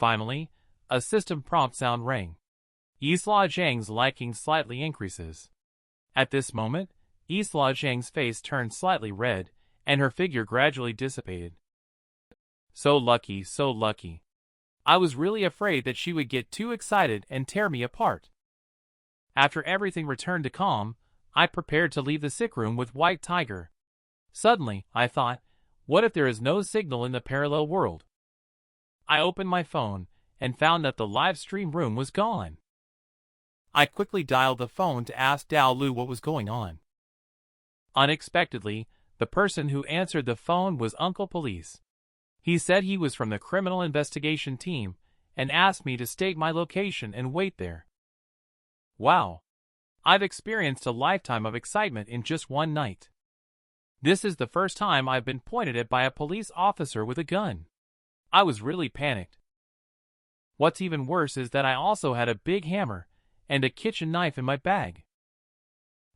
Finally, a system prompt sound rang. Isla Zhang's liking slightly increases. At this moment, Isla Zhang's face turned slightly red, and her figure gradually dissipated. So lucky, so lucky. I was really afraid that she would get too excited and tear me apart. After everything returned to calm, I prepared to leave the sick room with White Tiger. Suddenly, I thought, what if there is no signal in the parallel world? I opened my phone and found that the live stream room was gone. I quickly dialed the phone to ask Dao Lu what was going on. Unexpectedly, the person who answered the phone was Uncle Police. He said he was from the criminal investigation team and asked me to state my location and wait there. Wow! I've experienced a lifetime of excitement in just one night. This is the first time I've been pointed at by a police officer with a gun. I was really panicked. What's even worse is that I also had a big hammer and a kitchen knife in my bag.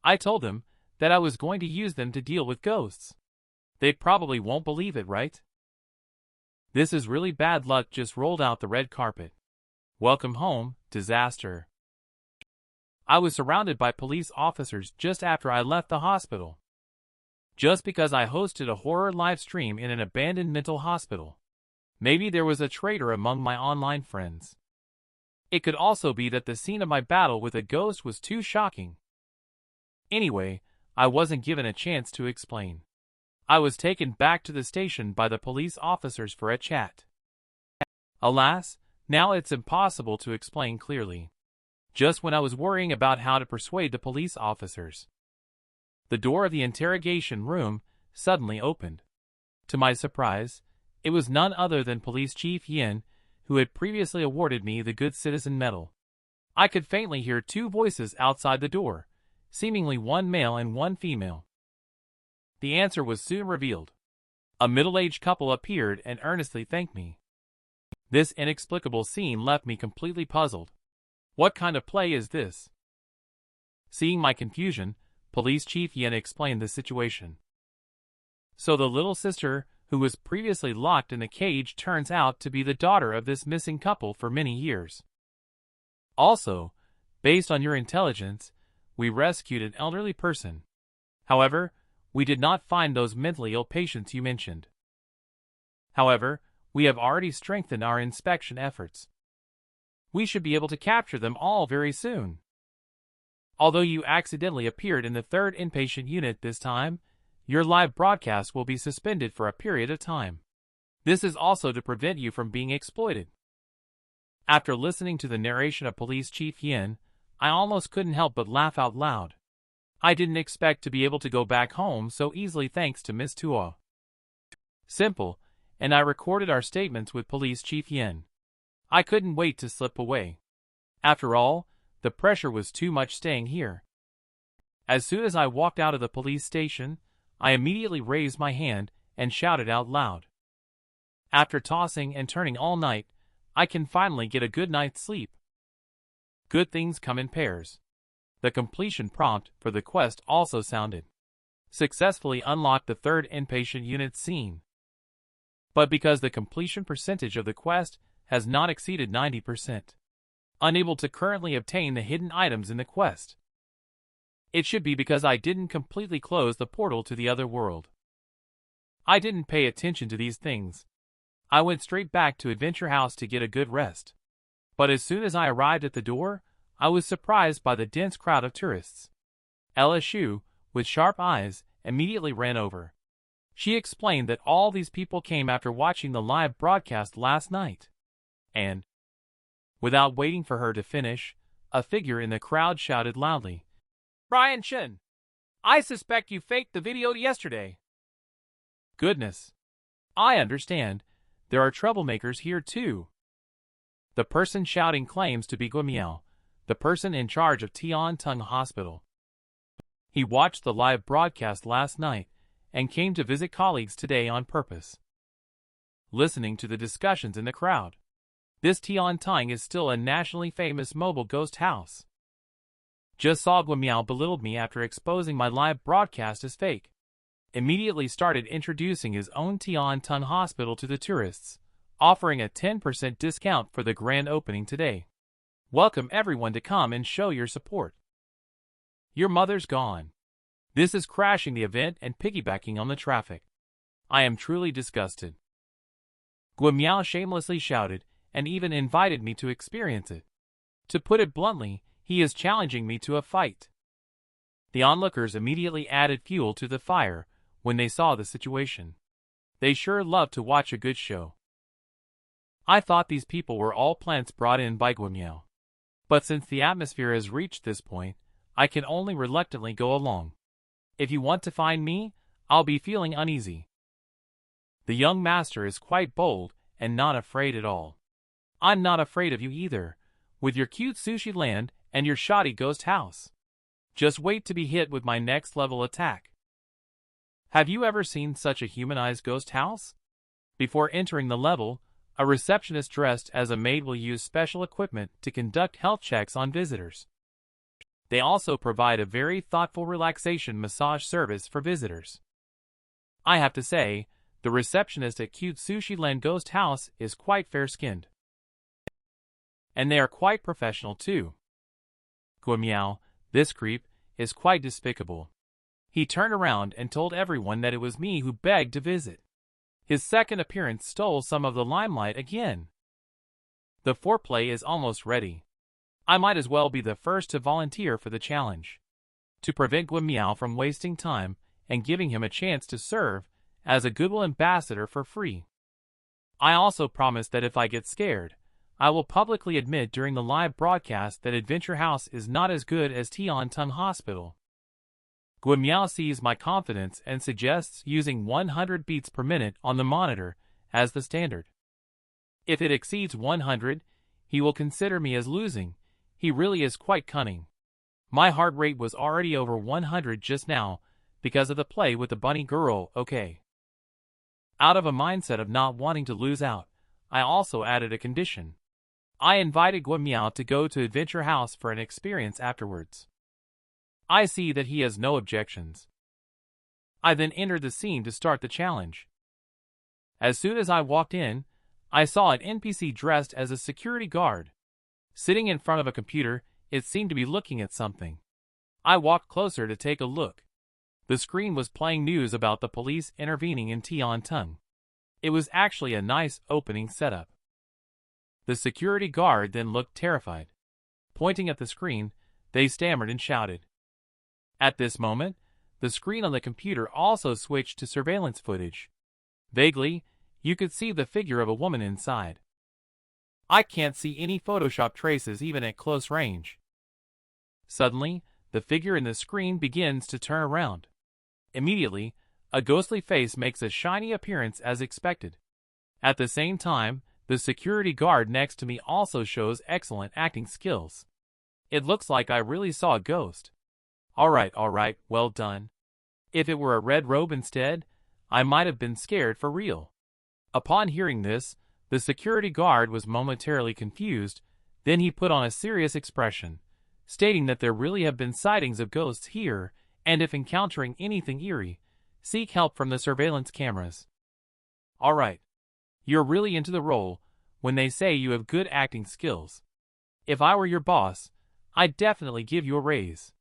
I told them that I was going to use them to deal with ghosts. They probably won't believe it, right? This is really bad luck just rolled out the red carpet. Welcome home, disaster. I was surrounded by police officers just after I left the hospital. Just because I hosted a horror live stream in an abandoned mental hospital. Maybe there was a traitor among my online friends. It could also be that the scene of my battle with a ghost was too shocking. Anyway, I wasn't given a chance to explain. I was taken back to the station by the police officers for a chat. Alas, now it's impossible to explain clearly. Just when I was worrying about how to persuade the police officers, the door of the interrogation room suddenly opened. To my surprise, it was none other than Police Chief Yin, who had previously awarded me the Good Citizen Medal. I could faintly hear two voices outside the door, seemingly one male and one female. The answer was soon revealed. A middle-aged couple appeared and earnestly thanked me. This inexplicable scene left me completely puzzled. What kind of play is this? Seeing my confusion, Police Chief Yin explained the situation. So the little sister, who was previously locked in a cage, turns out to be the daughter of this missing couple for many years. Also, based on your intelligence, we rescued an elderly person. However, we did not find those mentally ill patients you mentioned. However, we have already strengthened our inspection efforts. We should be able to capture them all very soon. Although you accidentally appeared in the 3rd inpatient unit this time, your live broadcast will be suspended for a period of time. This is also to prevent you from being exploited. After listening to the narration of Police Chief Yin, I almost couldn't help but laugh out loud. I didn't expect to be able to go back home so easily thanks to Miss Tuo. Simple, and I recorded our statements with Police Chief Yin. I couldn't wait to slip away. After all, the pressure was too much staying here. As soon as I walked out of the police station, I immediately raised my hand and shouted out loud. After tossing and turning all night, I can finally get a good night's sleep. Good things come in pairs. The completion prompt for the quest also sounded. Successfully unlocked the 3rd inpatient unit scene. But because the completion percentage of the quest has not exceeded 90%, unable to currently obtain the hidden items in the quest. It should be because I didn't completely close the portal to the other world. I didn't pay attention to these things. I went straight back to Adventure House to get a good rest. But as soon as I arrived at the door, I was surprised by the dense crowd of tourists. Ella Shu, with sharp eyes, immediately ran over. She explained that all these people came after watching the live broadcast last night. And, without waiting for her to finish, a figure in the crowd shouted loudly, "Ryan Chen! I suspect you faked the video yesterday." Goodness. I understand. There are troublemakers here too. The person shouting claims to be Guimiao, the person in charge of Tian Tung Hospital. He watched the live broadcast last night and came to visit colleagues today on purpose. Listening to the discussions in the crowd. This Tian Tung is still a nationally famous mobile ghost house. Just saw Guimiao belittled me after exposing my live broadcast as fake. Immediately started introducing his own Tian Tung Hospital to the tourists, offering a 10% discount for the grand opening today. Welcome everyone to come and show your support. Your mother's gone. This is crashing the event and piggybacking on the traffic. I am truly disgusted. Guimiao shamelessly shouted and even invited me to experience it. To put it bluntly, he is challenging me to a fight. The onlookers immediately added fuel to the fire when they saw the situation. They sure love to watch a good show. I thought these people were all plants brought in by Guimiao. But since the atmosphere has reached this point, I can only reluctantly go along. If you want to find me, I'll be feeling uneasy. The young master is quite bold and not afraid at all. I'm not afraid of you either, with your cute sushi land and your shoddy ghost house. Just wait to be hit with my next level attack. Have you ever seen such a humanized ghost house? Before entering the level, a receptionist dressed as a maid will use special equipment to conduct health checks on visitors. They also provide a very thoughtful relaxation massage service for visitors. I have to say, the receptionist at Cute Sushi Land Ghost House is quite fair-skinned. And they are quite professional too. Guimiao, this creep, is quite despicable. He turned around and told everyone that it was me who begged to visit. His second appearance stole some of the limelight again. The foreplay is almost ready. I might as well be the first to volunteer for the challenge. To prevent Guimiao from wasting time and giving him a chance to serve as a goodwill ambassador for free. I also promise that if I get scared, I will publicly admit during the live broadcast that Adventure House is not as good as Tiantung Hospital. Guimiao sees my confidence and suggests using 100 beats per minute on the monitor as the standard. If it exceeds 100, he will consider me as losing. He really is quite cunning. My heart rate was already over 100 just now because of the play with the bunny girl, okay. Out of a mindset of not wanting to lose out, I also added a condition. I invited Guimiao to go to Adventure House for an experience afterwards. I see that he has no objections. I then entered the scene to start the challenge. As soon as I walked in, I saw an NPC dressed as a security guard. Sitting in front of a computer, it seemed to be looking at something. I walked closer to take a look. The screen was playing news about the police intervening in Tiantung. It was actually a nice opening setup. The security guard then looked terrified. Pointing at the screen, they stammered and shouted. At this moment, the screen on the computer also switched to surveillance footage. Vaguely, you could see the figure of a woman inside. I can't see any Photoshop traces even at close range. Suddenly, the figure in the screen begins to turn around. Immediately, a ghostly face makes a shiny appearance as expected. At the same time, the security guard next to me also shows excellent acting skills. It looks like I really saw a ghost. Alright, well done. If it were a red robe instead, I might have been scared for real. Upon hearing this, the security guard was momentarily confused, then he put on a serious expression, stating that there really have been sightings of ghosts here, and if encountering anything eerie, seek help from the surveillance cameras. Alright. You're really into the role when they say you have good acting skills. If I were your boss, I'd definitely give you a raise.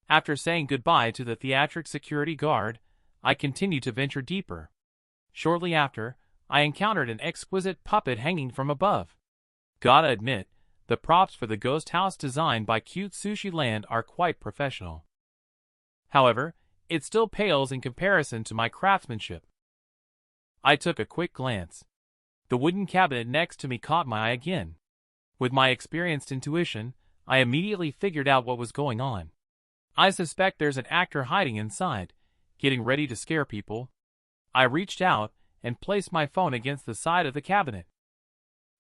After saying goodbye to the theatric security guard, I continued to venture deeper. Shortly after, I encountered an exquisite puppet hanging from above. Gotta admit, the props for the ghost house designed by Cute Sushi Land are quite professional. However, it still pales in comparison to my craftsmanship. I took a quick glance. The wooden cabinet next to me caught my eye again. With my experienced intuition, I immediately figured out what was going on. I suspect there's an actor hiding inside, getting ready to scare people. I reached out and placed my phone against the side of the cabinet.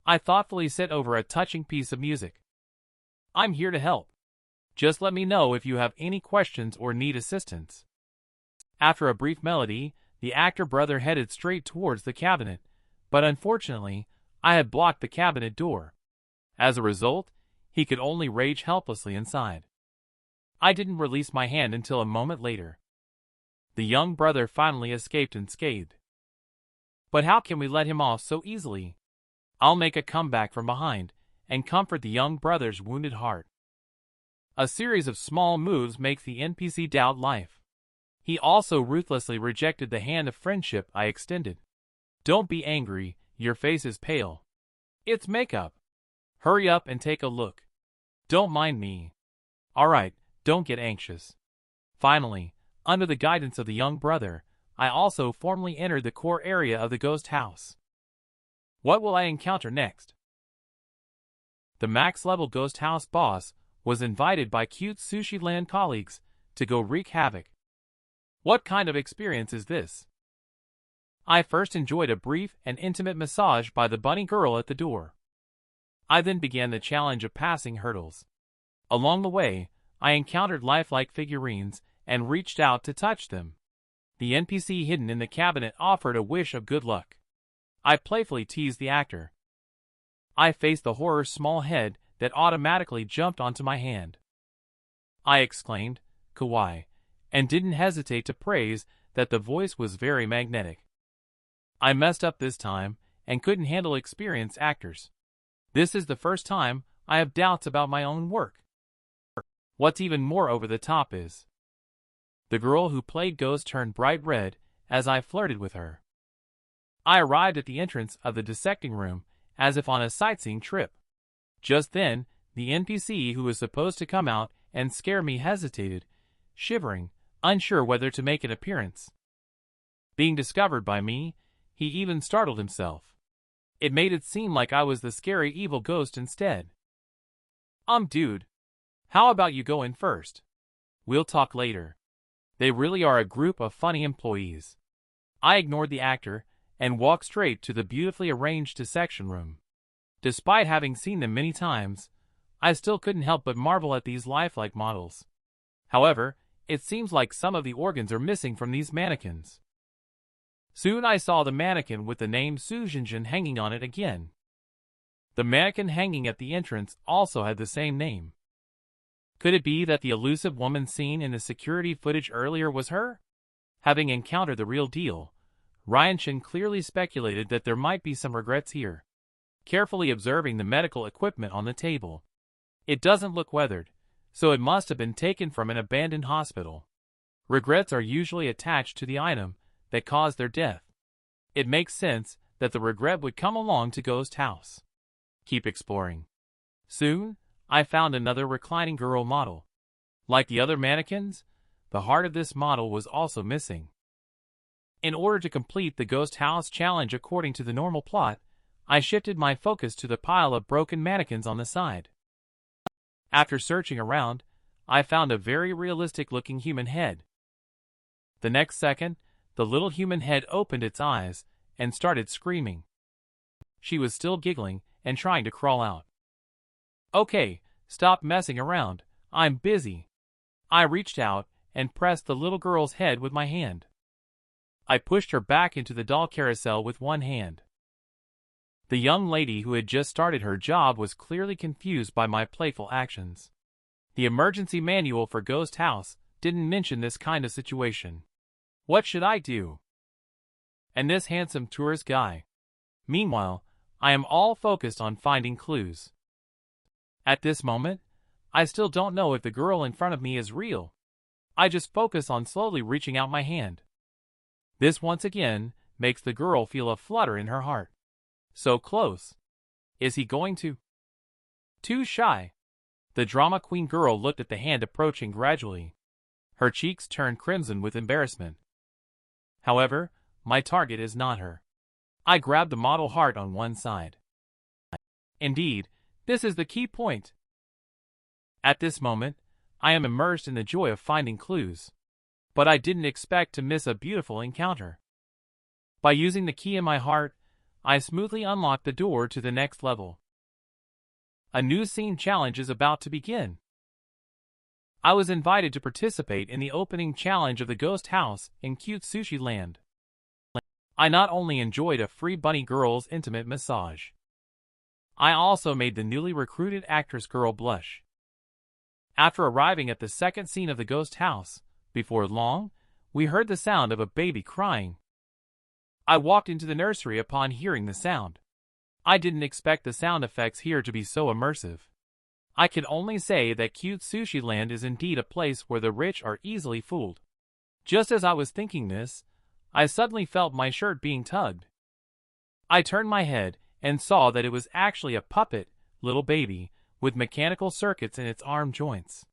I thoughtfully set over a touching piece of music. I'm here to help. Just let me know if you have any questions or need assistance. After a brief melody, the actor brother headed straight towards the cabinet, but unfortunately, I had blocked the cabinet door. As a result, he could only rage helplessly inside. I didn't release my hand until a moment later. The young brother finally escaped unscathed. But how can we let him off so easily? I'll make a comeback from behind and comfort the young brother's wounded heart. A series of small moves makes the NPC doubt life. He also ruthlessly rejected the hand of friendship I extended. Don't be angry, your face is pale. It's makeup. Hurry up and take a look. Don't mind me. Alright, don't get anxious. Finally, under the guidance of the young brother, I also formally entered the core area of the ghost house. What will I encounter next? The max-level ghost house boss was invited by cute Sushi Land colleagues to go wreak havoc. What kind of experience is this? I first enjoyed a brief and intimate massage by the bunny girl at the door. I then began the challenge of passing hurdles. Along the way, I encountered lifelike figurines and reached out to touch them. The NPC hidden in the cabinet offered a wish of good luck. I playfully teased the actor. I faced the horror's small head that automatically jumped onto my hand. I exclaimed, "Kawaii," and didn't hesitate to praise that the voice was very magnetic. I messed up this time and couldn't handle experienced actors. This is the first time I have doubts about my own work. What's even more over the top is the girl who played Ghost turned bright red as I flirted with her. I arrived at the entrance of the dissecting room as if on a sightseeing trip. Just then, the NPC who was supposed to come out and scare me hesitated, shivering, unsure whether to make an appearance. Being discovered by me, he even startled himself. It made it seem like I was the scary evil ghost instead. Dude. How about you go in first? We'll talk later. They really are a group of funny employees. I ignored the actor and walked straight to the beautifully arranged dissection room. Despite having seen them many times, I still couldn't help but marvel at these lifelike models. However, it seems like some of the organs are missing from these mannequins. Soon I saw the mannequin with the name Sujinjin hanging on it again. The mannequin hanging at the entrance also had the same name. Could it be that the elusive woman seen in the security footage earlier was her? Having encountered the real deal, Ryan Chen clearly speculated that there might be some regrets here. Carefully observing the medical equipment on the table, it doesn't look weathered, so it must have been taken from an abandoned hospital. Regrets are usually attached to the item that caused their death. It makes sense that the regret would come along to Ghost House. Keep exploring. Soon, I found another reclining girl model. Like the other mannequins, the heart of this model was also missing. In order to complete the Ghost House challenge according to the normal plot, I shifted my focus to the pile of broken mannequins on the side. After searching around, I found a very realistic-looking human head. The next second, the little human head opened its eyes and started screaming. She was still giggling and trying to crawl out. Okay, stop messing around, I'm busy. I reached out and pressed the little girl's head with my hand. I pushed her back into the doll carousel with one hand. The young lady who had just started her job was clearly confused by my playful actions. The emergency manual for Ghost House didn't mention this kind of situation. What should I do? And this handsome tourist guy? Meanwhile, I am all focused on finding clues. At this moment, I still don't know if the girl in front of me is real. I just focus on slowly reaching out my hand. This once again makes the girl feel a flutter in her heart. So close. Is he going to? Too shy. The drama queen girl looked at the hand approaching gradually. Her cheeks turned crimson with embarrassment. However, my target is not her. I grabbed the model heart on one side. Indeed, this is the key point. At this moment, I am immersed in the joy of finding clues. But I didn't expect to miss a beautiful encounter. By using the key in my heart, I smoothly unlocked the door to the next level. A new scene challenge is about to begin. I was invited to participate in the opening challenge of the Ghost House in cute Sushi Land. I not only enjoyed a free bunny girl's intimate massage, I also made the newly recruited actress girl blush. After arriving at the second scene of the Ghost House, before long, we heard the sound of a baby crying. I walked into the nursery upon hearing the sound. I didn't expect the sound effects here to be so immersive. I can only say that Cute Sushi Land is indeed a place where the rich are easily fooled. Just as I was thinking this, I suddenly felt my shirt being tugged. I turned my head and saw that it was actually a puppet, little baby, with mechanical circuits in its arm joints.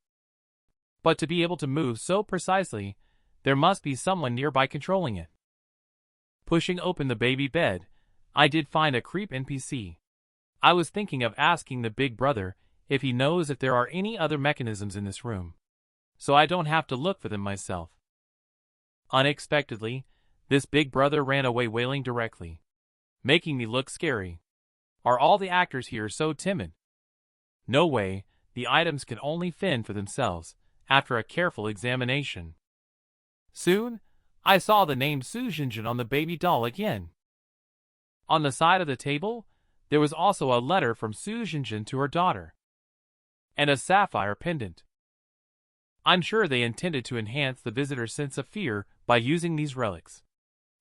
But to be able to move so precisely, there must be someone nearby controlling it. Pushing open the baby bed, I did find a creep NPC. I was thinking of asking the big brother if he knows if there are any other mechanisms in this room, so I don't have to look for them myself. Unexpectedly, this big brother ran away wailing directly, making me look scary. Are all the actors here so timid? No way, the items can only fend for themselves after a careful examination. Soon, I saw the name Sujinjin on the baby doll again. On the side of the table, there was also a letter from Sujinjin to her daughter, and a sapphire pendant. I'm sure they intended to enhance the visitor's sense of fear by using these relics.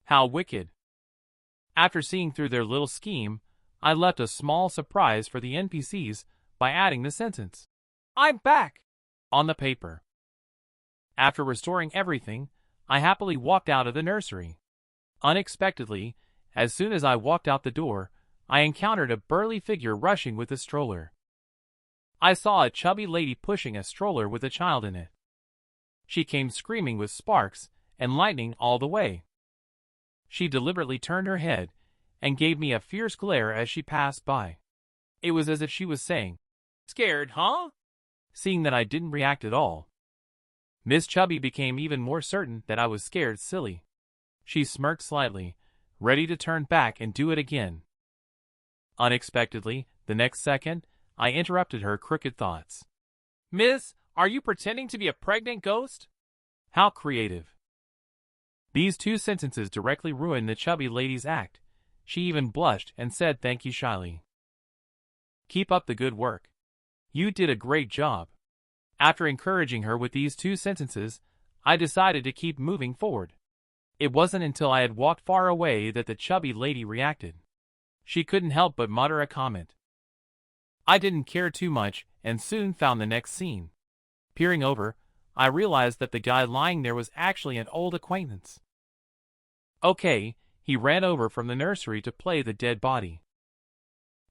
How wicked! After seeing through their little scheme, I left a small surprise for the NPCs by adding the sentence, "I'm back," on the paper. After restoring everything, I happily walked out of the nursery. Unexpectedly, as soon as I walked out the door, I encountered a burly figure rushing with a stroller. I saw a chubby lady pushing a stroller with a child in it. She came screaming with sparks and lightning all the way. She deliberately turned her head and gave me a fierce glare as she passed by. It was as if she was saying, "Scared, huh?" Seeing that I didn't react at all, Miss Chubby became even more certain that I was scared silly. She smirked slightly, ready to turn back and do it again. Unexpectedly, the next second, I interrupted her crooked thoughts. "Miss, are you pretending to be a pregnant ghost?" How creative. These two sentences directly ruined the chubby lady's act. She even blushed and said thank you shyly. "Keep up the good work. You did a great job." After encouraging her with these two sentences, I decided to keep moving forward. It wasn't until I had walked far away that the chubby lady reacted. She couldn't help but mutter a comment. I didn't care too much and soon found the next scene. Peering over, I realized that the guy lying there was actually an old acquaintance. Okay, he ran over from the nursery to play the dead body.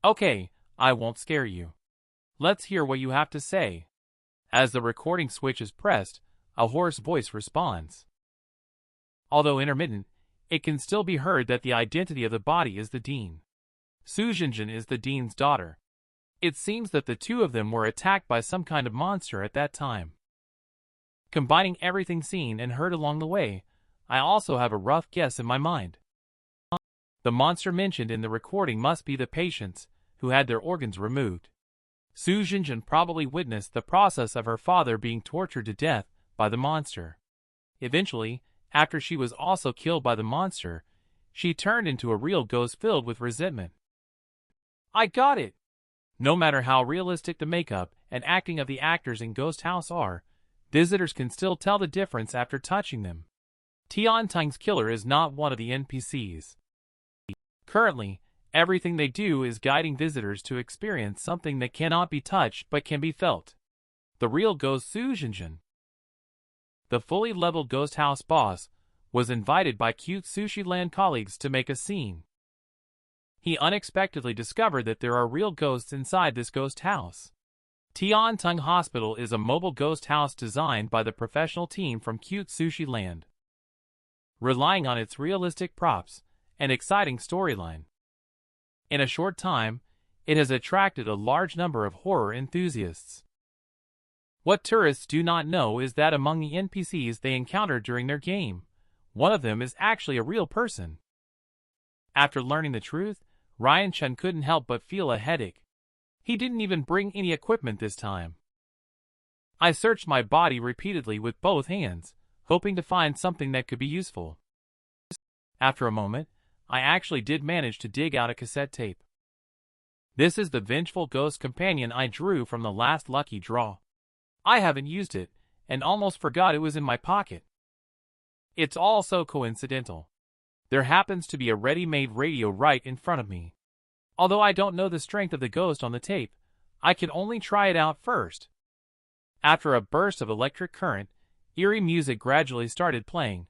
Okay, I won't scare you. Let's hear what you have to say. As the recording switch is pressed, a hoarse voice responds. Although intermittent, it can still be heard that the identity of the body is the dean. Sujinjin is the dean's daughter. It seems that the two of them were attacked by some kind of monster at that time. Combining everything seen and heard along the way, I also have a rough guess in my mind. The monster mentioned in the recording must be the patients who had their organs removed. Sujinjin probably witnessed the process of her father being tortured to death by the monster. Eventually, after she was also killed by the monster, she turned into a real ghost filled with resentment. I got it! No matter how realistic the makeup and acting of the actors in Ghost House are, visitors can still tell the difference after touching them. Tianting's killer is not one of the NPCs. Currently, everything they do is guiding visitors to experience something that cannot be touched but can be felt. The real ghost Sujinjin. The fully leveled Ghost House boss was invited by Cute Sushi Land colleagues to make a scene. He unexpectedly discovered that there are real ghosts inside this ghost house. Tianting Hospital is a mobile ghost house designed by the professional team from Cute Sushi Land, relying on its realistic props and exciting storyline. In a short time, it has attracted a large number of horror enthusiasts. What tourists do not know is that among the NPCs they encounter during their game, one of them is actually a real person. After learning the truth, Ryan Chen couldn't help but feel a headache. He didn't even bring any equipment this time. I searched my body repeatedly with both hands, hoping to find something that could be useful. After a moment, I actually did manage to dig out a cassette tape. This is the vengeful ghost companion I drew from the last lucky draw. I haven't used it, and almost forgot it was in my pocket. It's all so coincidental. There happens to be a ready-made radio right in front of me. Although I don't know the strength of the ghost on the tape, I can only try it out first. After a burst of electric current, eerie music gradually started playing.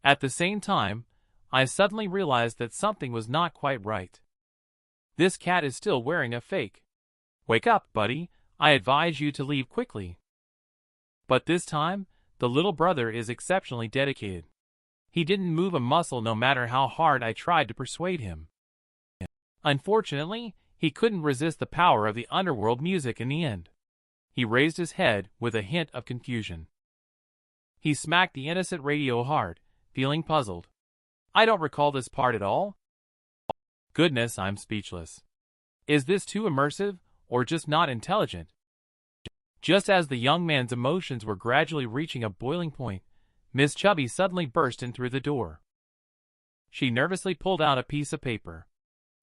At the same time, I suddenly realized that something was not quite right. This cat is still wearing a fake. Wake up, buddy, I advise you to leave quickly. But this time, the little brother is exceptionally dedicated. He didn't move a muscle no matter how hard I tried to persuade him. Unfortunately, he couldn't resist the power of the underworld music in the end. He raised his head with a hint of confusion. He smacked the innocent radio hard, feeling puzzled. I don't recall this part at all. Goodness, I'm speechless. Is this too immersive, or just not intelligent? Just as the young man's emotions were gradually reaching a boiling point, Miss Chubby suddenly burst in through the door. She nervously pulled out a piece of paper.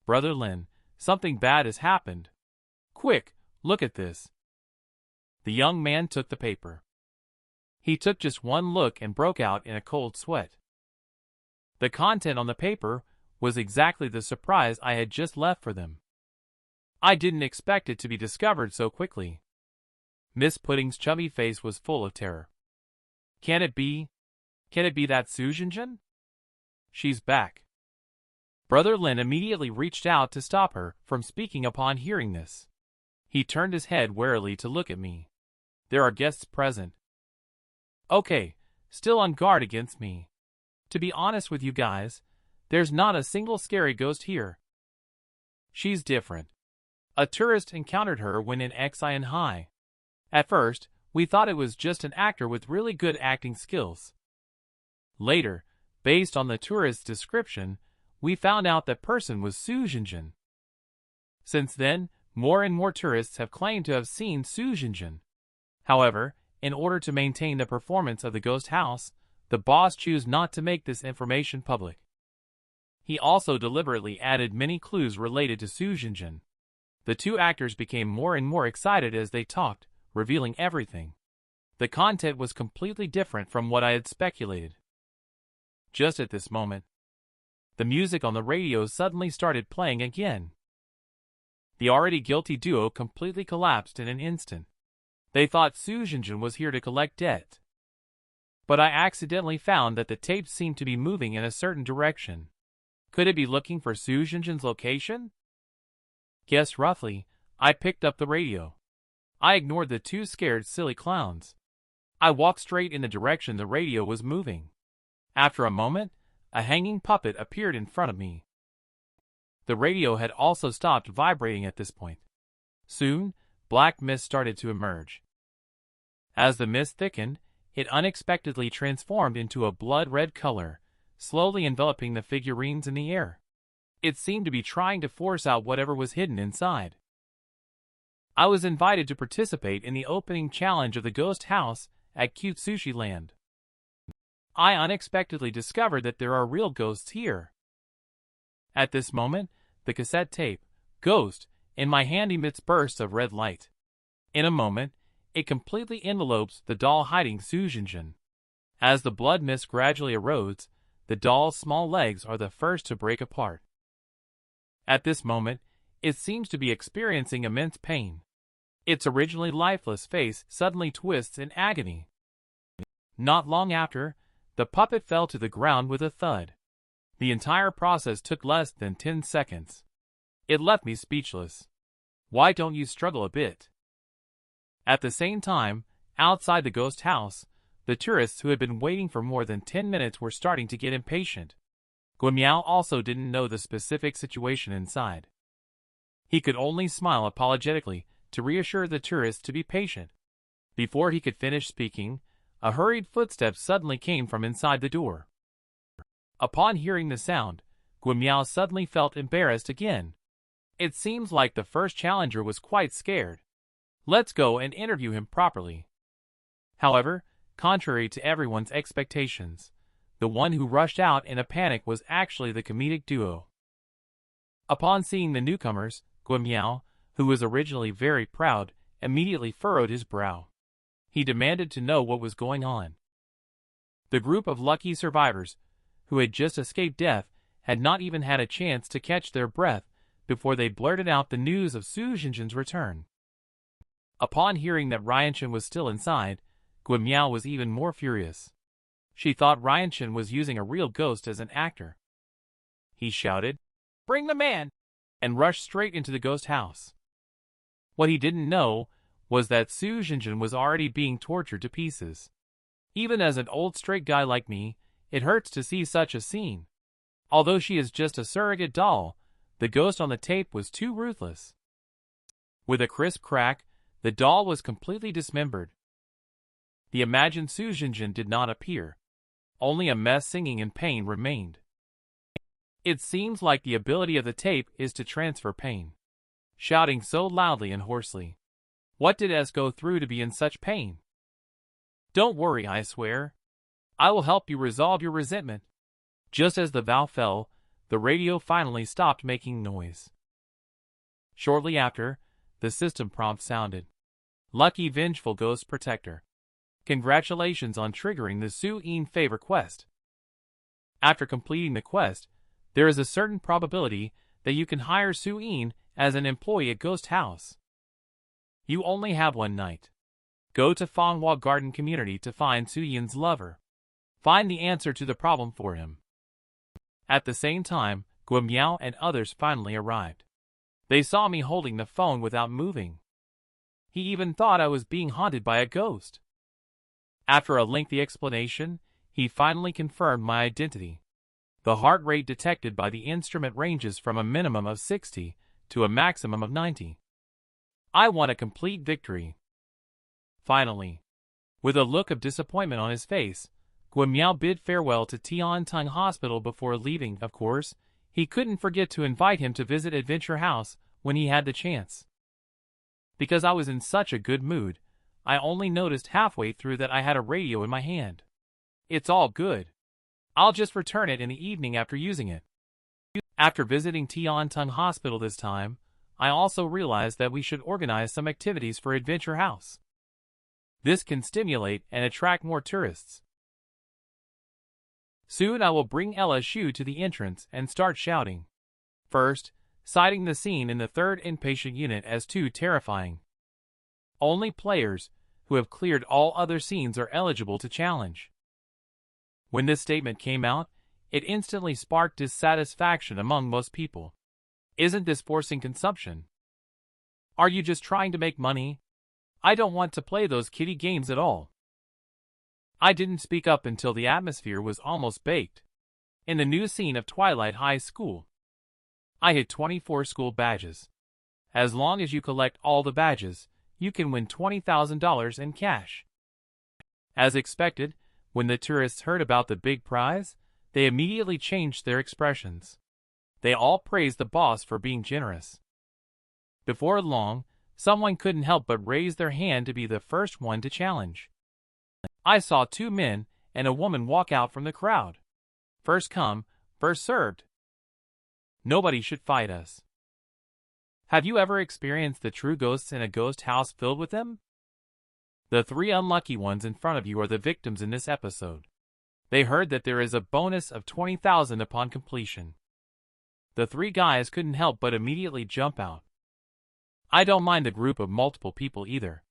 Brother Lin, something bad has happened. Quick, look at this. The young man took the paper. He took just one look and broke out in a cold sweat. The content on the paper was exactly the surprise I had just left for them. I didn't expect it to be discovered so quickly. Miss Pudding's chubby face was full of terror. Can it be that Sujinjin? She's back. Brother Lin immediately reached out to stop her from speaking upon hearing this. He turned his head warily to look at me. There are guests present. Okay, still on guard against me. To be honest with you guys, there's not a single scary ghost here. She's different. A tourist encountered her when in High. At first, we thought it was just an actor with really good acting skills. Later, based on the tourist's description, we found out that person was Sujinjin. Since then, more and more tourists have claimed to have seen Sujinjin. However, in order to maintain the performance of the ghost house, the boss chose not to make this information public. He also deliberately added many clues related to Sujinjin. The two actors became more and more excited as they talked, revealing everything. The content was completely different from what I had speculated. Just at this moment, the music on the radio suddenly started playing again. The already guilty duo completely collapsed in an instant. They thought Sujinjin was here to collect debt. But I accidentally found that the tape seemed to be moving in a certain direction. Could it be looking for Sujinjin's location? Guess roughly, I picked up the radio. I ignored the two scared silly clowns. I walked straight in the direction the radio was moving. After a moment, a hanging puppet appeared in front of me. The radio had also stopped vibrating at this point. Soon, black mist started to emerge. As the mist thickened, it unexpectedly transformed into a blood-red color, slowly enveloping the figurines in the air. It seemed to be trying to force out whatever was hidden inside. I was invited to participate in the opening challenge of the ghost house at Cute Sushi Land. I unexpectedly discovered that there are real ghosts here. At this moment, the cassette tape, Ghost, in my hand emits bursts of red light. In a moment, it completely envelopes the doll hiding Sujinjin. As the blood mist gradually erodes, the doll's small legs are the first to break apart. At this moment, it seems to be experiencing immense pain. Its originally lifeless face suddenly twists in agony. Not long after, the puppet fell to the ground with a thud. The entire process took less than 10 seconds. It left me speechless. Why don't you struggle a bit? At the same time, outside the ghost house, the tourists who had been waiting for more than 10 minutes were starting to get impatient. Guimiao also didn't know the specific situation inside. He could only smile apologetically to reassure the tourists to be patient. Before he could finish speaking, a hurried footstep suddenly came from inside the door. Upon hearing the sound, Guimiao suddenly felt embarrassed again. It seems like the first challenger was quite scared. Let's go and interview him properly. However, contrary to everyone's expectations, the one who rushed out in a panic was actually the comedic duo. Upon seeing the newcomers, Guimiao, who was originally very proud, immediately furrowed his brow. He demanded to know what was going on. The group of lucky survivors, who had just escaped death, had not even had a chance to catch their breath before they blurted out the news of Su Xinjin's return. Upon hearing that Ryan Chen was still inside, Guimiao was even more furious. She thought Ryan Chen was using a real ghost as an actor. He shouted, "Bring the man!" and rushed straight into the ghost house. What he didn't know was that Su Xinjin was already being tortured to pieces. Even as an old straight guy like me, it hurts to see such a scene. Although she is just a surrogate doll, the ghost on the tape was too ruthless. With a crisp crack, the doll was completely dismembered. The imagined Su Xinjin did not appear. Only a mess singing in pain remained. It seems like the ability of the tape is to transfer pain. Shouting so loudly and hoarsely. What did S go through to be in such pain? Don't worry, I swear. I will help you resolve your resentment. Just as the vow fell, the radio finally stopped making noise. Shortly after, the system prompt sounded. Lucky Vengeful Ghost Protector. Congratulations on triggering the Su Yin favor quest. After completing the quest, there is a certain probability that you can hire Su Yin as an employee at Ghost House. You only have one night. Go to Fanghua Garden Community to find Su Yin's lover. Find the answer to the problem for him. At the same time, Guimiao and others finally arrived. They saw me holding the phone without moving. He even thought I was being haunted by a ghost. After a lengthy explanation, he finally confirmed my identity. The heart rate detected by the instrument ranges from a minimum of 60 to a maximum of 90. I won a complete victory. Finally, with a look of disappointment on his face, Guimiao bid farewell to Tiantung Hospital before leaving. Of course, he couldn't forget to invite him to visit Adventure House when he had the chance. Because I was in such a good mood, I only noticed halfway through that I had a radio in my hand. It's all good. I'll just return it in the evening after using it. After visiting Tiantung Hospital this time, I also realized that we should organize some activities for Adventure House. This can stimulate and attract more tourists. Soon I will bring Ella Shu to the entrance and start shouting. First, citing the scene in the third inpatient unit as too terrifying. Only players who have cleared all other scenes are eligible to challenge. When this statement came out, it instantly sparked dissatisfaction among most people. Isn't this forcing consumption? Are you just trying to make money? I don't want to play those kiddie games at all. I didn't speak up until the atmosphere was almost baked. In the new scene of Twilight High School, I hit 24 school badges. As long as you collect all the badges, you can win $20,000 in cash. As expected, when the tourists heard about the big prize, they immediately changed their expressions. They all praised the boss for being generous. Before long, someone couldn't help but raise their hand to be the first one to challenge. I saw 2 men and a woman walk out from the crowd. First come, first served. Nobody should fight us. Have you ever experienced the true ghosts in a ghost house filled with them? The 3 unlucky ones in front of you are the victims in this episode. They heard that there is a bonus of 20,000 upon completion. The 3 guys couldn't help but immediately jump out. I don't mind a group of multiple people either.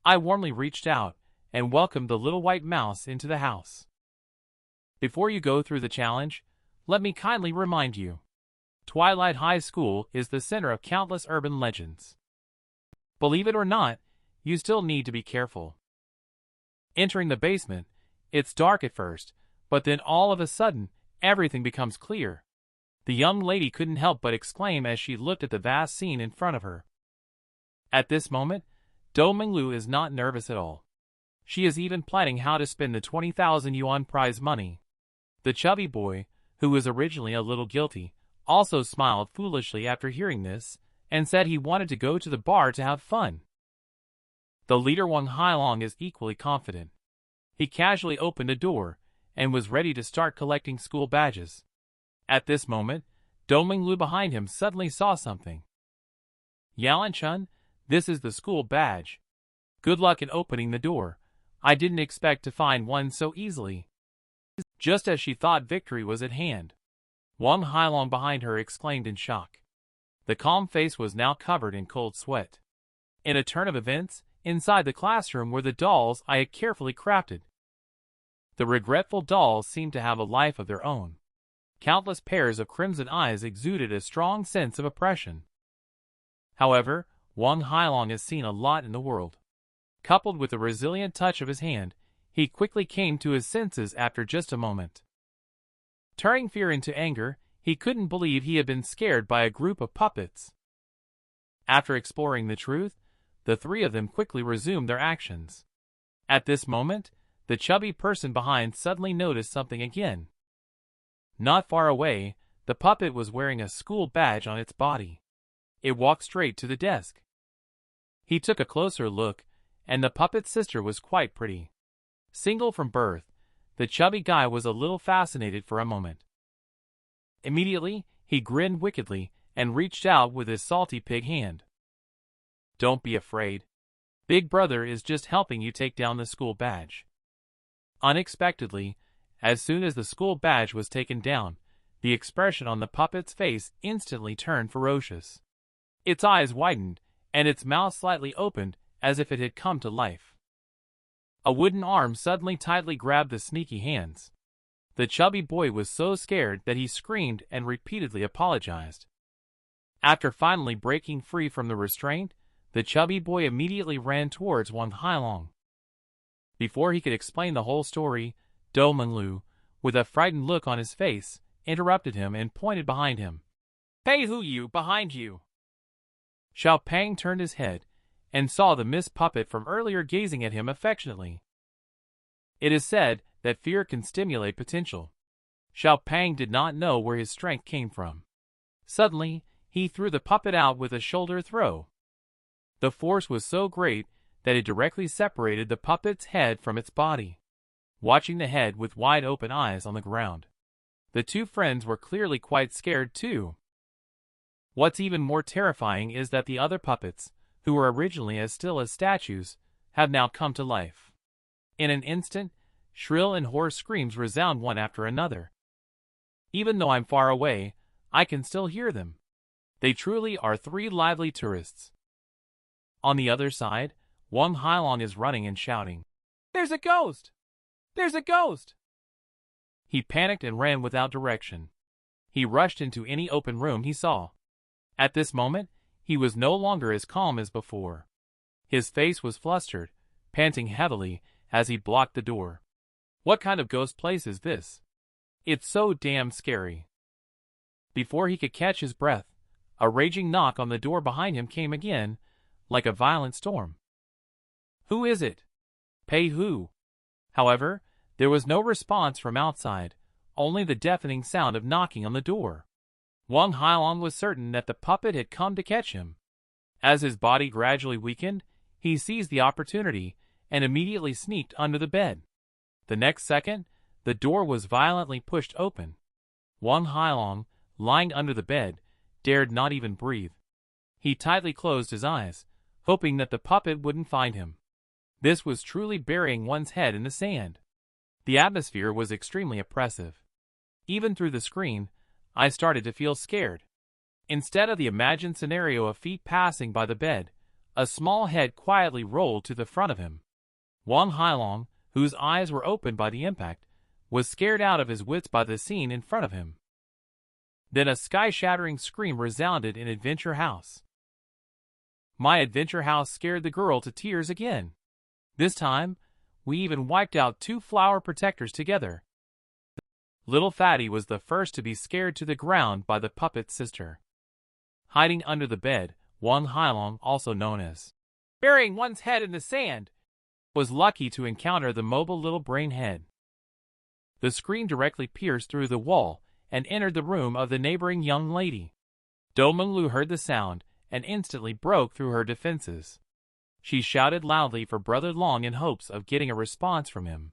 I warmly reached out and welcomed the little white mouse into the house. Before you go through the challenge, let me kindly remind you. Twilight High School is the center of countless urban legends. Believe it or not, you still need to be careful. Entering the basement, it's dark at first, but then all of a sudden, everything becomes clear. The young lady couldn't help but exclaim as she looked at the vast scene in front of her. At this moment, Do Minglu is not nervous at all. She is even planning how to spend the 20,000 yuan prize money. The chubby boy, who was originally a little guilty, also smiled foolishly after hearing this, and said he wanted to go to the bar to have fun. The leader Wang Hailong is equally confident. He casually opened a door, and was ready to start collecting school badges. At this moment, Do Minglu behind him suddenly saw something. Yalan Chun, this is the school badge. Good luck in opening the door. I didn't expect to find one so easily. Just as she thought victory was at hand, Wang Hailong behind her exclaimed in shock. The calm face was now covered in cold sweat. In a turn of events, inside the classroom were the dolls I had carefully crafted. The regretful dolls seemed to have a life of their own. Countless pairs of crimson eyes exuded a strong sense of oppression. However, Wang Hailong has seen a lot in the world. Coupled with the resilient touch of his hand, he quickly came to his senses after just a moment. Turning fear into anger, he couldn't believe he had been scared by a group of puppets. After exploring the truth, the three of them quickly resumed their actions. At this moment, the chubby person behind suddenly noticed something again. Not far away, the puppet was wearing a school badge on its body. It walked straight to the desk. He took a closer look, and the puppet's sister was quite pretty. Single from birth, the chubby guy was a little fascinated for a moment. Immediately, he grinned wickedly and reached out with his salty pig hand. Don't be afraid. Big Brother is just helping you take down the school badge. Unexpectedly, as soon as the school badge was taken down, the expression on the puppet's face instantly turned ferocious. Its eyes widened, and its mouth slightly opened as if it had come to life. A wooden arm suddenly tightly grabbed the sneaky hands. The chubby boy was so scared that he screamed and repeatedly apologized. After finally breaking free from the restraint, the chubby boy immediately ran towards Wang Hailong. Before he could explain the whole story, Do Menglu, with a frightened look on his face, interrupted him and pointed behind him. Hey, who you, behind you? Xiao Pang turned his head and saw the Miss Puppet from earlier gazing at him affectionately. It is said that fear can stimulate potential. Xiao Pang did not know where his strength came from. Suddenly, he threw the puppet out with a shoulder throw. The force was so great that it directly separated the puppet's head from its body. Watching the head with wide open eyes on the ground, the two friends were clearly quite scared too. What's even more terrifying is that the other puppets, who were originally as still as statues, have now come to life. In an instant, shrill and hoarse screams resound one after another. Even though I'm far away, I can still hear them. They truly are three lively tourists. On the other side, Wang Hailong is running and shouting, "There's a ghost! There's a ghost!" He panicked and ran without direction. He rushed into any open room he saw. At this moment, he was no longer as calm as before. His face was flustered, panting heavily as he blocked the door. What kind of ghost place is this? It's so damn scary. Before he could catch his breath, a raging knock on the door behind him came again, like a violent storm. Who is it? Pei who? However, there was no response from outside, only the deafening sound of knocking on the door. Wang Hailong was certain that the puppet had come to catch him. As his body gradually weakened, he seized the opportunity and immediately sneaked under the bed. The next second, the door was violently pushed open. Wang Hailong, lying under the bed, dared not even breathe. He tightly closed his eyes, hoping that the puppet wouldn't find him. This was truly burying one's head in the sand. The atmosphere was extremely oppressive. Even through the screen, I started to feel scared. Instead of the imagined scenario of feet passing by the bed, a small head quietly rolled to the front of him. Wang Hailong, whose eyes were opened by the impact, was scared out of his wits by the scene in front of him. Then a sky-shattering scream resounded in Adventure House. My Adventure House scared the girl to tears again. This time, we even wiped out 2 flower protectors together. Little Fatty was the first to be scared to the ground by the puppet's sister. Hiding under the bed, Wang Hailong, also known as burying one's head in the sand, was lucky to encounter the mobile little brain head. The scream directly pierced through the wall and entered the room of the neighboring young lady. Do Menglu heard the sound and instantly broke through her defenses. She shouted loudly for Brother Long in hopes of getting a response from him.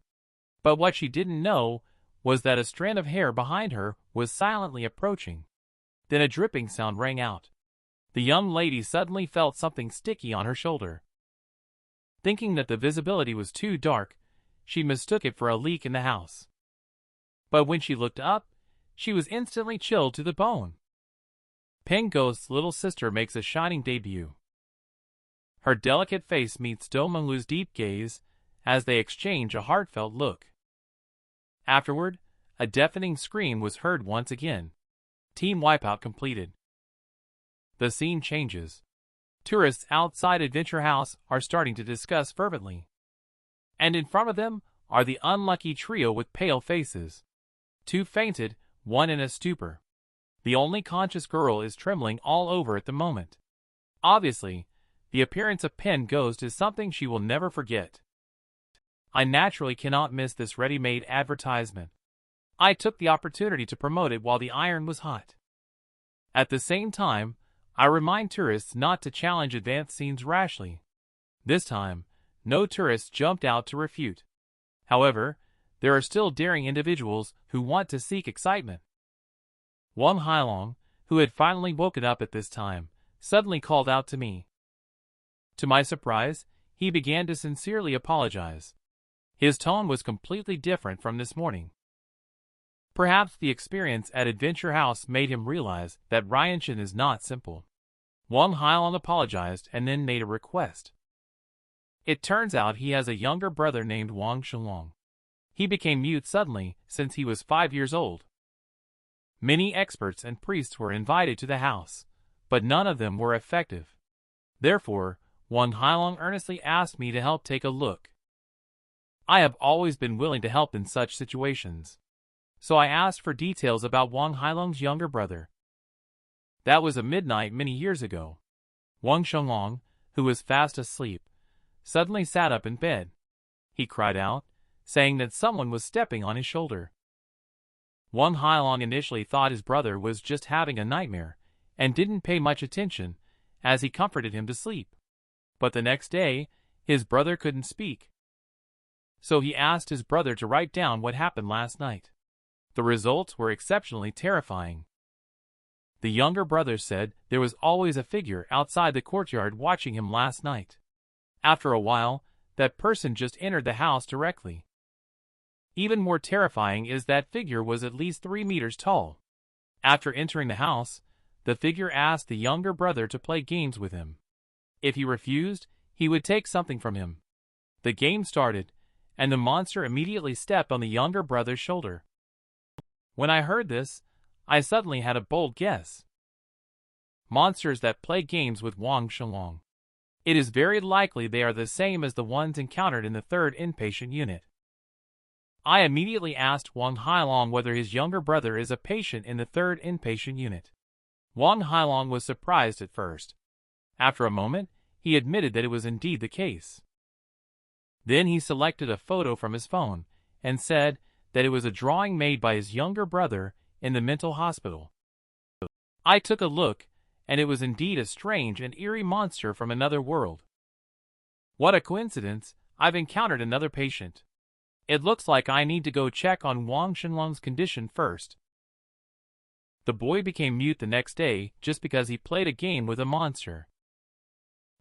But what she didn't know was that a strand of hair behind her was silently approaching. Then a dripping sound rang out. The young lady suddenly felt something sticky on her shoulder. Thinking that the visibility was too dark, she mistook it for a leak in the house. But when she looked up, she was instantly chilled to the bone. Pen Ghost's little sister makes a shining debut. Her delicate face meets Do Manhwa's deep gaze as they exchange a heartfelt look. Afterward, a deafening scream was heard once again. Team wipeout completed. The scene changes. Tourists outside Adventure House are starting to discuss fervently. And in front of them are the unlucky trio with pale faces. 2 fainted, 1 in a stupor. The only conscious girl is trembling all over at the moment. Obviously, the appearance of Pen Ghost is something she will never forget. I naturally cannot miss this ready-made advertisement. I took the opportunity to promote it while the iron was hot. At the same time, I remind tourists not to challenge advanced scenes rashly. This time, no tourists jumped out to refute. However, there are still daring individuals who want to seek excitement. Wang Hailong, who had finally woken up at this time, suddenly called out to me. To my surprise, he began to sincerely apologize. His tone was completely different from this morning. Perhaps the experience at Adventure House made him realize that Ryan Chen is not simple. Wang Hailong apologized and then made a request. It turns out he has a younger brother named Wang Shenlong. He became mute suddenly since he was 5 years old. Many experts and priests were invited to the house, but none of them were effective. Therefore, Wang Hailong earnestly asked me to help take a look. I have always been willing to help in such situations. So I asked for details about Wang Hailong's younger brother. That was at midnight many years ago. Wang Shenlong, who was fast asleep, suddenly sat up in bed. He cried out, saying that someone was stepping on his shoulder. Wang Hailong initially thought his brother was just having a nightmare, and didn't pay much attention, as he comforted him to sleep. But the next day, his brother couldn't speak. So he asked his brother to write down what happened last night. The results were exceptionally terrifying. The younger brother said there was always a figure outside the courtyard watching him last night. After a while, that person just entered the house directly. Even more terrifying is that figure was at least 3 meters tall. After entering the house, the figure asked the younger brother to play games with him. If he refused, he would take something from him. The game started, and the monster immediately stepped on the younger brother's shoulder. When I heard this, I suddenly had a bold guess. Monsters that play games with Wang Shenlong. It is very likely they are the same as the ones encountered in the 3rd inpatient unit. I immediately asked Wang Hailong whether his younger brother is a patient in the 3rd inpatient unit. Wang Hailong was surprised at first. After a moment, he admitted that it was indeed the case. Then he selected a photo from his phone and said that it was a drawing made by his younger brother in the mental hospital. I took a look, and it was indeed a strange and eerie monster from another world. What a coincidence, I've encountered another patient. It looks like I need to go check on Wang Shenlong's condition first. The boy became mute the next day just because he played a game with a monster.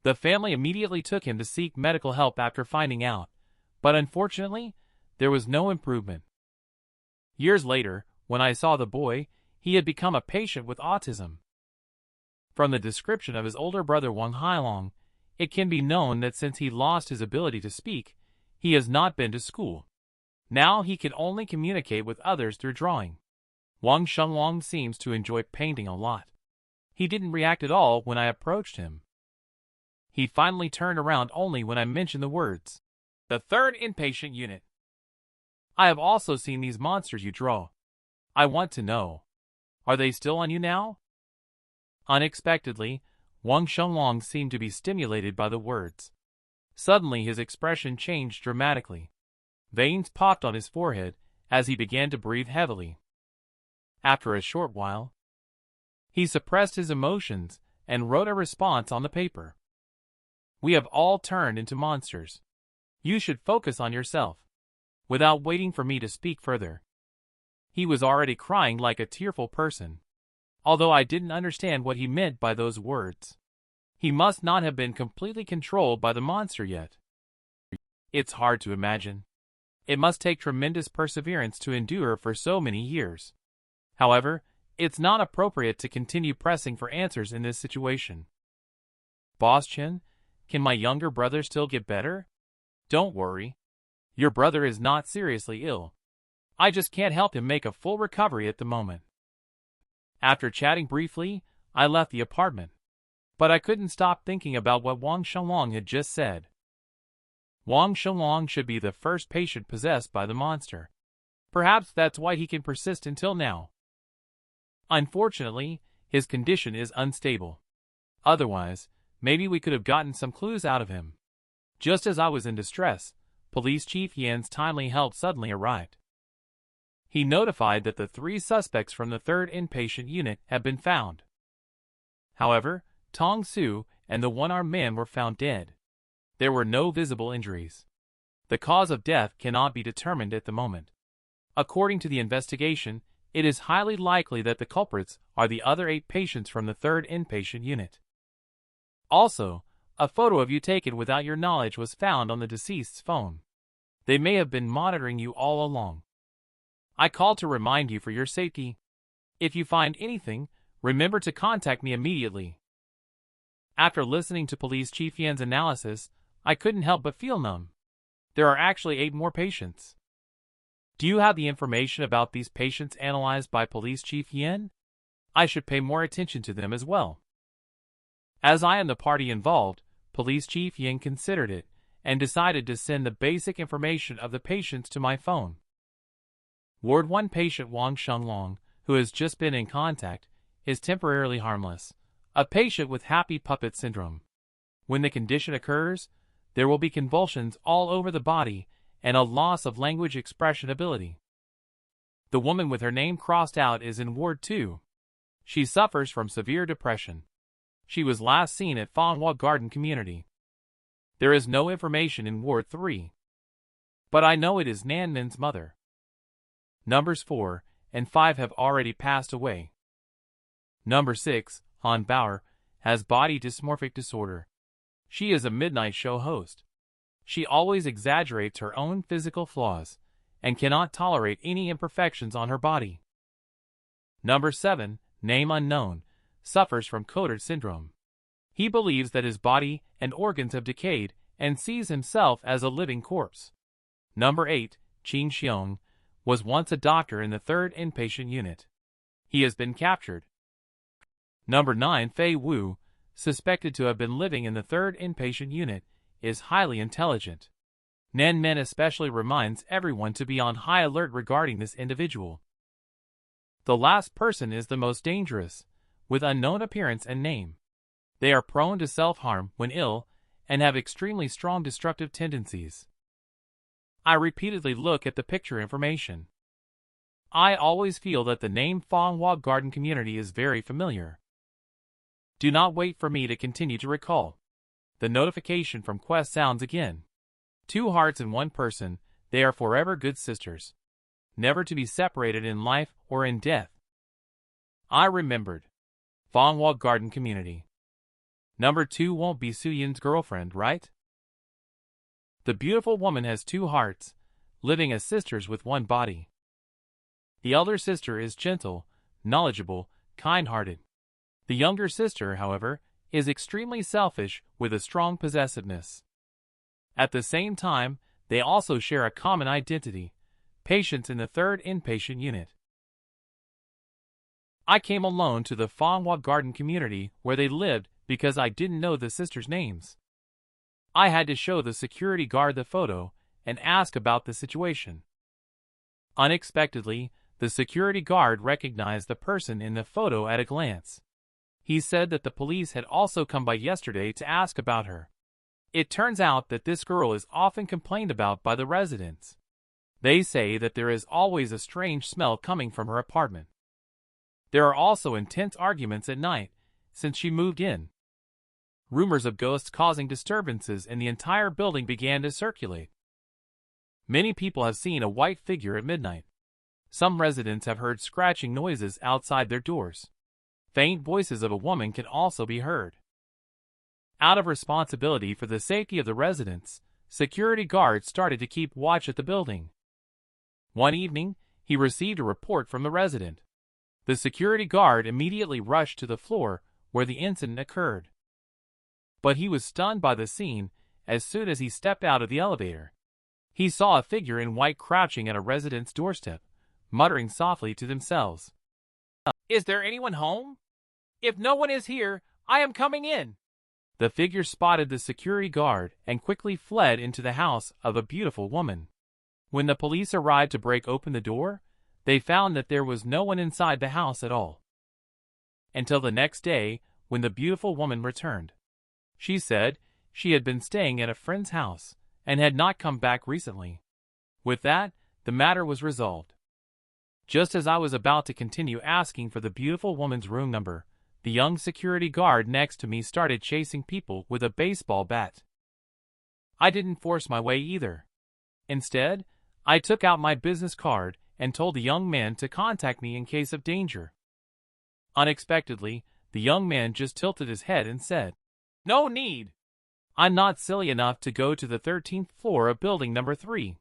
The family immediately took him to seek medical help after finding out, but unfortunately, there was no improvement. Years later, when I saw the boy, he had become a patient with autism. From the description of his older brother Wang Hailong, it can be known that since he lost his ability to speak, he has not been to school. Now he can only communicate with others through drawing. Wang Shenlong seems to enjoy painting a lot. He didn't react at all when I approached him. He finally turned around only when I mentioned the words, "The 3rd inpatient unit." I have also seen these monsters you draw. I want to know, are they still on you now? Unexpectedly, Wang Shenlong seemed to be stimulated by the words. Suddenly his expression changed dramatically. Veins popped on his forehead as he began to breathe heavily. After a short while, he suppressed his emotions and wrote a response on the paper. "We have all turned into monsters. You should focus on yourself." Without waiting for me to speak further, he was already crying like a tearful person. Although I didn't understand what he meant by those words. He must not have been completely controlled by the monster yet. It's hard to imagine. It must take tremendous perseverance to endure for so many years. However, it's not appropriate to continue pressing for answers in this situation. Boss Chen, can my younger brother still get better? Don't worry. Your brother is not seriously ill. I just can't help him make a full recovery at the moment. After chatting briefly, I left the apartment. But I couldn't stop thinking about what Wang Shenlong had just said. Wang Shenlong should be the first patient possessed by the monster. Perhaps that's why he can persist until now. Unfortunately, his condition is unstable. Otherwise, maybe we could have gotten some clues out of him. Just as I was in distress, Police Chief Yan's timely help suddenly arrived. He notified that the 3 suspects from the 3rd inpatient unit had been found. However, Tong Su and the one-armed man were found dead. There were no visible injuries. The cause of death cannot be determined at the moment. According to the investigation, it is highly likely that the culprits are the other 8 patients from the 3rd inpatient unit. Also, a photo of you taken without your knowledge was found on the deceased's phone. They may have been monitoring you all along. I called to remind you for your safety. If you find anything, remember to contact me immediately. After listening to Police Chief Yan's analysis, I couldn't help but feel numb. There are actually 8 more patients. Do you have the information about these patients analyzed by Police Chief Yan? I should pay more attention to them as well. As I am the party involved, Police Chief Yan considered it and decided to send the basic information of the patients to my phone. Ward 1 patient Wang Shenlong, who has just been in contact, is temporarily harmless, a patient with happy puppet syndrome. When the condition occurs, there will be convulsions all over the body and a loss of language expression ability. The woman with her name crossed out is in Ward 2. She suffers from severe depression. She was last seen at Fanghua Garden Community. There is no information in Ward 3. But I know it is Nanmin's mother. Numbers 4 and 5 have already passed away. Number 6, Han Bauer, has body dysmorphic disorder. She is a midnight show host. She always exaggerates her own physical flaws and cannot tolerate any imperfections on her body. Number 7, name unknown, suffers from Cotard syndrome. He believes that his body and organs have decayed and sees himself as a living corpse. Number 8, Qin Xiong, was once a doctor in the 3rd inpatient unit. He has been captured. Number 9, Fei Wu, suspected to have been living in the 3rd inpatient unit, is highly intelligent. Nanmin especially reminds everyone to be on high alert regarding this individual. The last person is the most dangerous, with unknown appearance and name. They are prone to self-harm when ill and have extremely strong destructive tendencies. I repeatedly look at the picture information. I always feel that the name Fanghua Garden Community is very familiar. Do not wait for me to continue to recall. The notification from Quest sounds again. 2 hearts in 1 person, they are forever good sisters. Never to be separated in life or in death. I remembered. Fanghua Garden Community. Number 2 won't be Suyin's girlfriend, right? The beautiful woman has 2 hearts, living as sisters with 1 body. The elder sister is gentle, knowledgeable, kind-hearted. The younger sister, however, is extremely selfish with a strong possessiveness. At the same time, they also share a common identity, patients in the 3rd inpatient unit. I came alone to the Fanghua Garden Community where they lived because I didn't know the sisters' names. I had to show the security guard the photo and ask about the situation. Unexpectedly, the security guard recognized the person in the photo at a glance. He said that the police had also come by yesterday to ask about her. It turns out that this girl is often complained about by the residents. They say that there is always a strange smell coming from her apartment. There are also intense arguments at night, since she moved in. Rumors of ghosts causing disturbances in the entire building began to circulate. Many people have seen a white figure at midnight. Some residents have heard scratching noises outside their doors. Faint voices of a woman can also be heard. Out of responsibility for the safety of the residents, security guards started to keep watch at the building, One evening, he received a report from the resident. The security guard immediately rushed to the floor where the incident occurred. But he was stunned by the scene as soon as he stepped out of the elevator. He saw a figure in white crouching at a resident's doorstep, muttering softly to themselves. "Is there anyone home? If no one is here, I am coming in." The figure spotted the security guard and quickly fled into the house of a beautiful woman. When the police arrived to break open the door, they found that there was no one inside the house at all. Until the next day, when the beautiful woman returned. She said she had been staying at a friend's house and had not come back recently. With that, the matter was resolved. Just as I was about to continue asking for the beautiful woman's room number, the young security guard next to me started chasing people with a baseball bat. I didn't force my way either. Instead, I took out my business card and told the young man to contact me in case of danger. Unexpectedly, the young man just tilted his head and said, "No need. I'm not silly enough to go to the 13th floor of building number 3.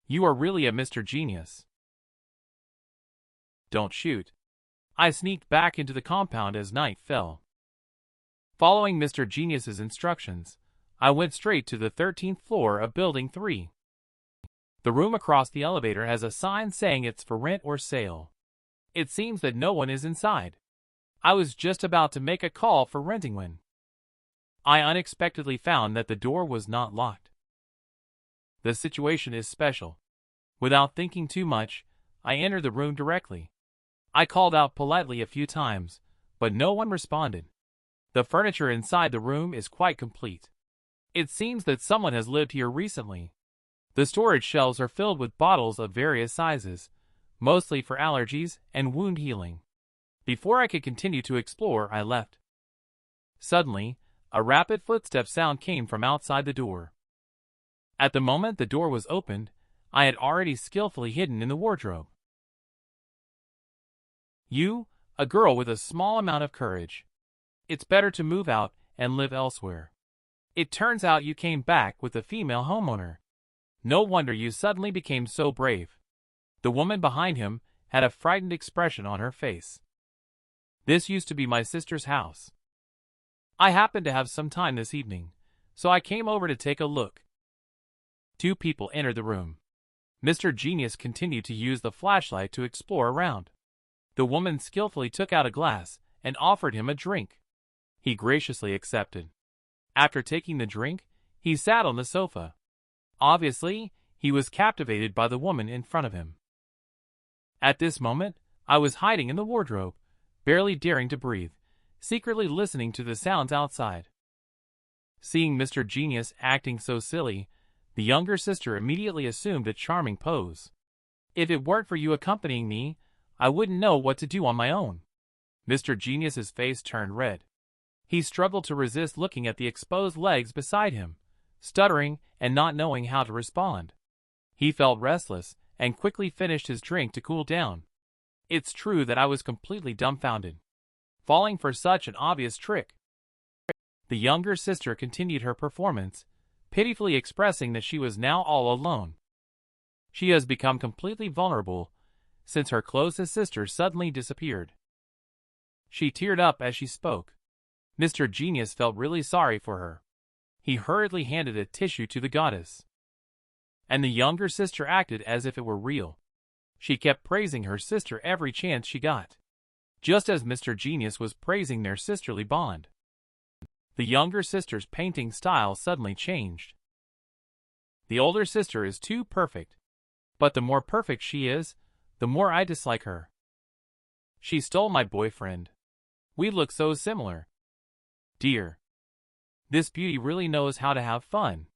You are really a Mr. Genius." Don't shoot. I sneaked back into the compound as night fell. Following Mr. Genius's instructions, I went straight to the 13th floor of building 3. The room across the elevator has a sign saying it's for rent or sale. It seems that no one is inside. I was just about to make a call for renting when I unexpectedly found that the door was not locked. The situation is special. Without thinking too much, I entered the room directly. I called out politely a few times, but no one responded. The furniture inside the room is quite complete. It seems that someone has lived here recently. The storage shelves are filled with bottles of various sizes, mostly for allergies and wound healing. Before I could continue to explore, I left. Suddenly, a rapid footstep sound came from outside the door. At the moment the door was opened, I had already skillfully hidden in the wardrobe. You, a girl with a small amount of courage. It's better to move out and live elsewhere. It turns out you came back with a female homeowner. No wonder you suddenly became so brave. The woman behind him had a frightened expression on her face. This used to be my sister's house. I happened to have some time this evening, so I came over to take a look. Two people entered the room. Mr. Genius continued to use the flashlight to explore around. The woman skillfully took out a glass and offered him a drink. He graciously accepted. After taking the drink, he sat on the sofa. Obviously, he was captivated by the woman in front of him. At this moment, I was hiding in the wardrobe, barely daring to breathe, secretly listening to the sounds outside. Seeing Mr. Genius acting so silly, the younger sister immediately assumed a charming pose. "If it weren't for you accompanying me, I wouldn't know what to do on my own." Mr. Genius's face turned red. He struggled to resist looking at the exposed legs beside him, stuttering and not knowing how to respond. He felt restless and quickly finished his drink to cool down. It's true that I was completely dumbfounded, falling for such an obvious trick. The younger sister continued her performance, pitifully expressing that she was now all alone. She has become completely vulnerable since her closest sister suddenly disappeared. She teared up as she spoke. Mr. Genius felt really sorry for her. He hurriedly handed a tissue to the goddess. And the younger sister acted as if it were real. She kept praising her sister every chance she got, just as Mr. Genius was praising their sisterly bond. The younger sister's painting style suddenly changed. The older sister is too perfect, but the more perfect she is, the more I dislike her. She stole my boyfriend. We look so similar. Dear. This beauty really knows how to have fun.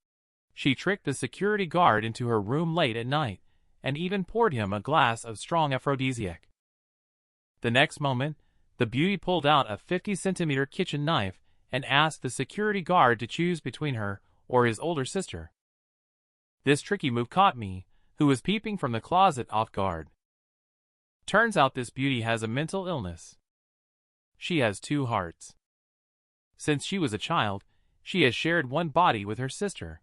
She tricked the security guard into her room late at night, and even poured him a glass of strong aphrodisiac. The next moment, the beauty pulled out a 50-centimeter kitchen knife and asked the security guard to choose between her or his older sister. This tricky move caught me, who was peeping from the closet, off guard. Turns out this beauty has a mental illness. She has two hearts. Since she was a child, she has shared one body with her sister.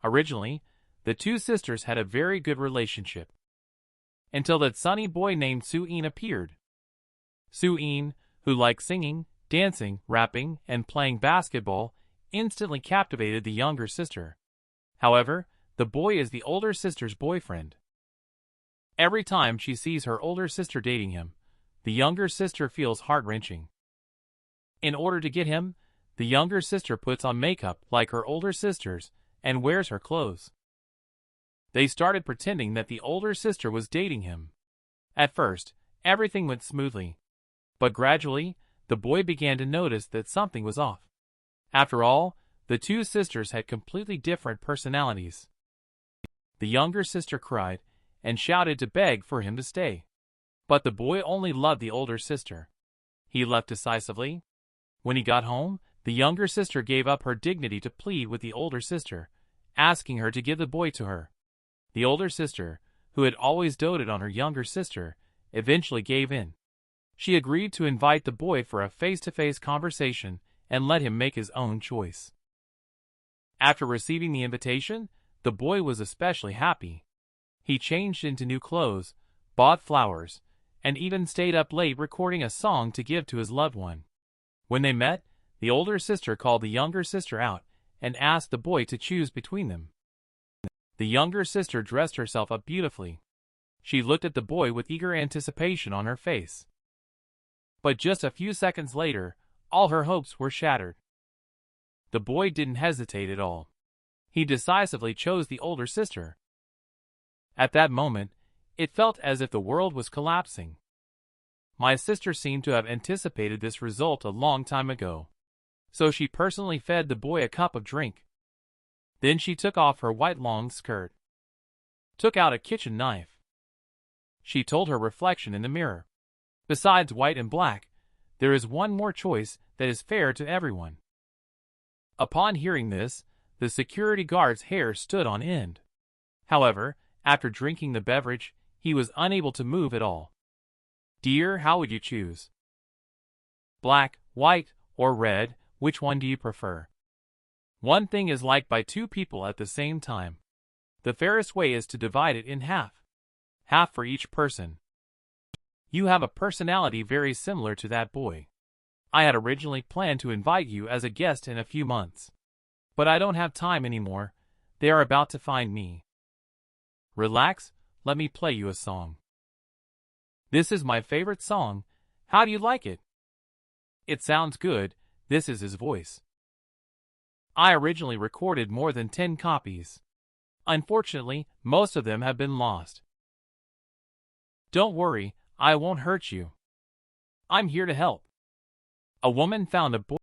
Originally, the two sisters had a very good relationship. Until that sunny boy named Soo-in appeared. Soo-in, who liked singing, dancing, rapping, and playing basketball, instantly captivated the younger sister. However, the boy is the older sister's boyfriend. Every time she sees her older sister dating him, the younger sister feels heart-wrenching. In order to get him, the younger sister puts on makeup like her older sisters and wears her clothes. They started pretending that the older sister was dating him. At first, everything went smoothly. But gradually, the boy began to notice that something was off. After all, the two sisters had completely different personalities. The younger sister cried and shouted to beg for him to stay. But the boy only loved the older sister. He left decisively. When he got home, the younger sister gave up her dignity to plead with the older sister, asking her to give the boy to her. The older sister, who had always doted on her younger sister, eventually gave in. She agreed to invite the boy for a face-to-face conversation and let him make his own choice. After receiving the invitation, the boy was especially happy. He changed into new clothes, bought flowers, and even stayed up late recording a song to give to his loved one. When they met, the older sister called the younger sister out and asked the boy to choose between them. The younger sister dressed herself up beautifully. She looked at the boy with eager anticipation on her face. But just a few seconds later, all her hopes were shattered. The boy didn't hesitate at all. He decisively chose the older sister. At that moment, it felt as if the world was collapsing. My sister seemed to have anticipated this result a long time ago. So she personally fed the boy a cup of drink. Then she took off her white long skirt. Took out a kitchen knife. She told her reflection in the mirror. Besides white and black, there is one more choice that is fair to everyone. Upon hearing this, the security guard's hair stood on end. However, after drinking the beverage, he was unable to move at all. Dear, how would you choose? Black, white, or red, which one do you prefer? One thing is liked by two people at the same time. The fairest way is to divide it in half. Half for each person. You have a personality very similar to that boy. I had originally planned to invite you as a guest in a few months. But I don't have time anymore. They are about to find me. Relax, let me play you a song. This is my favorite song. How do you like it? It sounds good. This is his voice. I originally recorded more than 10 copies. Unfortunately, most of them have been lost. Don't worry, I won't hurt you. I'm here to help. A woman found a boy